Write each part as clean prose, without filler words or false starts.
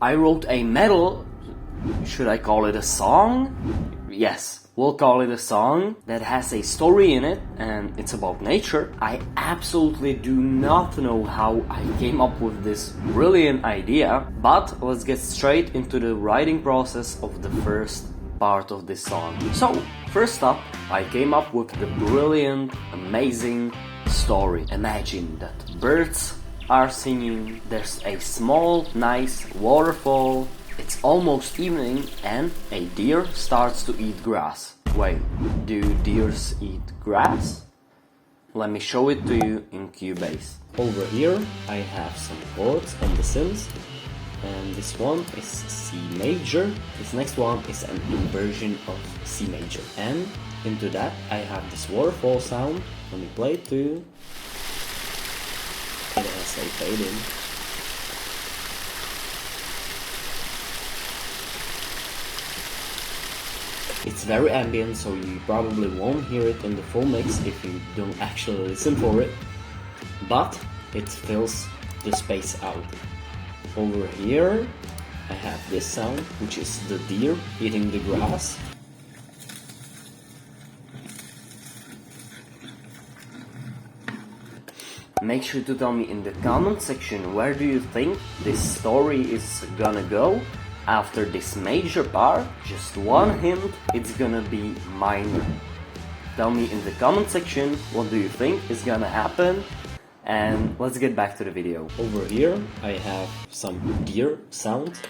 I wrote a metal, should I call it a song? Yes, we'll call it a song that has a story in it and it's about nature. I absolutely do not know how I came up with this brilliant idea, but let's get straight into the writing process of the first part of this song. So, first up, I came up with the brilliant, amazing story. Imagine that birds are singing, there's a small, nice waterfall, it's almost evening, and a deer starts to eat grass. Wait, do deers eat grass? Let me show it to you in Cubase. Over here I have some chords on the synth, and this one is C major, this next one is an inversion of C major, and into that I have this waterfall sound. Let me play it to you. It has a fade in. It's very ambient, so you probably won't hear it in the full mix if you don't actually listen for it, but it fills the space out. Over here I have this sound, which is the deer eating the grass. Make sure to tell me in the comment section where do you think this story is gonna go after this major part. Just one hint, it's gonna be minor. Tell me in the comment section what do you think is gonna happen, and let's get back to the video. Over here I have some deer sound.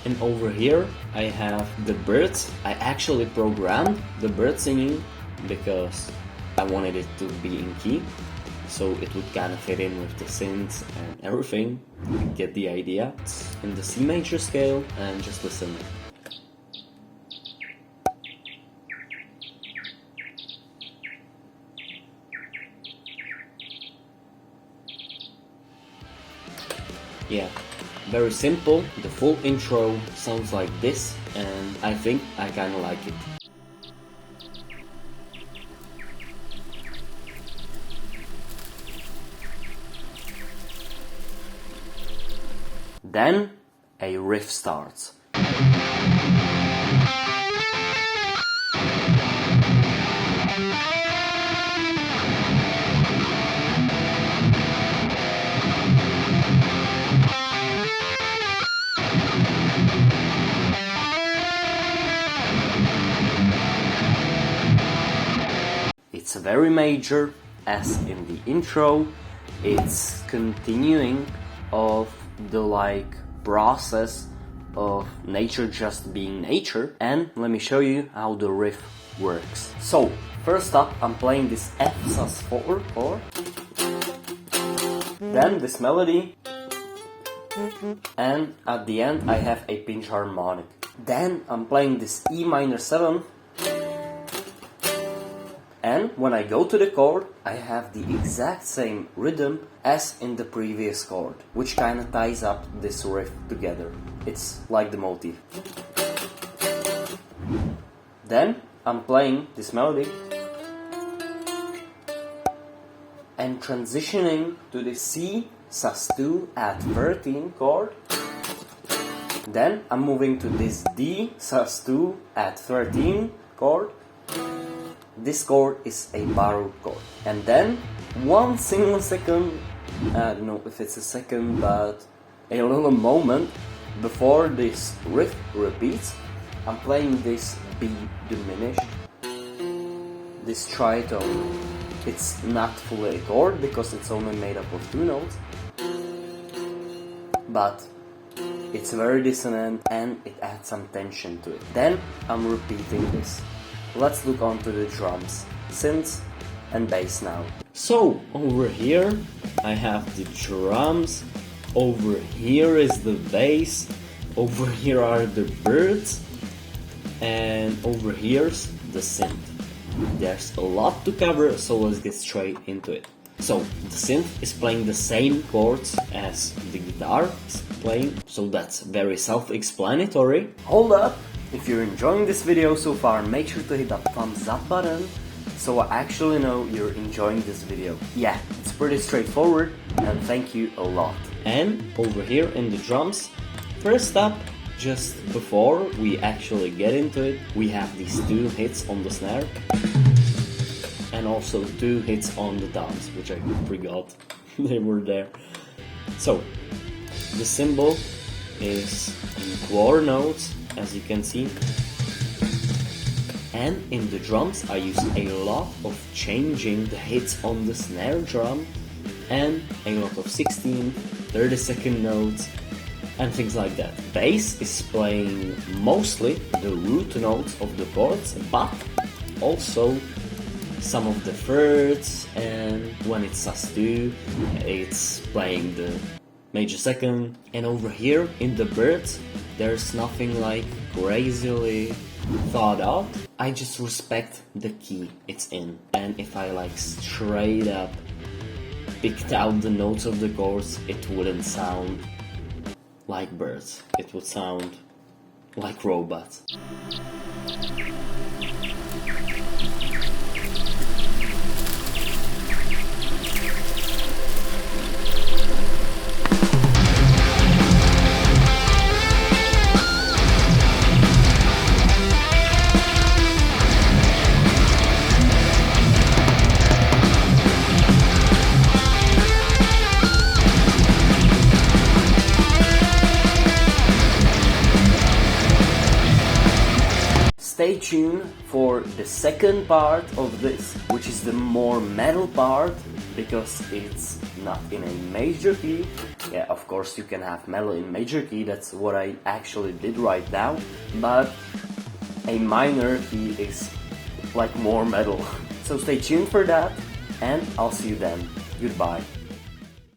And over here I have the birds. I actually programmed the bird singing because I wanted it to be in key, so it would kind of fit in with the synths and everything. You get the idea. It's in the C major scale, and just listen. Yeah, very simple. The full intro sounds like this, and I think I kinda like it. Then a riff starts. It's very major, as in the intro. It's continuing of the process of nature just being nature, and let me show you how the riff works. So first up I'm playing this F sus4 chord, then this melody, and at the end I have a pinch harmonic. Then I'm playing this E minor 7, and when I go to the chord, I have the exact same rhythm as in the previous chord, which kind of ties up this riff together. It's like the motif. Then I'm playing this melody and transitioning to the C sus2 at 13 chord. Then I'm moving to this D sus2 at 13 chord. This chord is a borrowed chord. And then 1 single second, I don't know if it's a second, but a little moment before this riff repeats, I'm playing this B diminished, this tritone. It's not fully a chord because it's only made up of 2 notes, but it's very dissonant and it adds some tension to it. Then I'm repeating this. Let's look onto the drums, synths and bass now. So over here I have the drums, over here is the bass, over here are the birds, and over here's the synth. There's a lot to cover, so let's get straight into it. So the synth is playing the same chords as the guitar is playing, so that's very self-explanatory. Hold up! If you're enjoying this video so far, make sure to hit that thumbs up button so I actually know you're enjoying this video. Yeah, it's pretty straightforward, and thank you a lot. And over here in the drums, first up, just before we actually get into it, we have these 2 hits on the snare and also 2 hits on the toms, which I forgot they were there. So the cymbal is in quarter notes, as you can see, and in the drums I use a lot of changing the hits on the snare drum and a lot of 16, 30-second notes and things like that. Bass is playing mostly the root notes of the chords, but also some of the thirds, and when it's sus2, it's playing the major second. And over here in the birds, there's nothing like crazily thought out. I just respect the key it's in, and if I like straight up picked out the notes of the chords, it wouldn't sound like birds, it would sound like robots. Stay tuned for the second part of this, which is the more metal part, because it's not in a major key. Yeah, of course you can have metal in major key, that's what I actually did right now, but a minor key is like more metal. So stay tuned for that, and I'll see you then. Goodbye.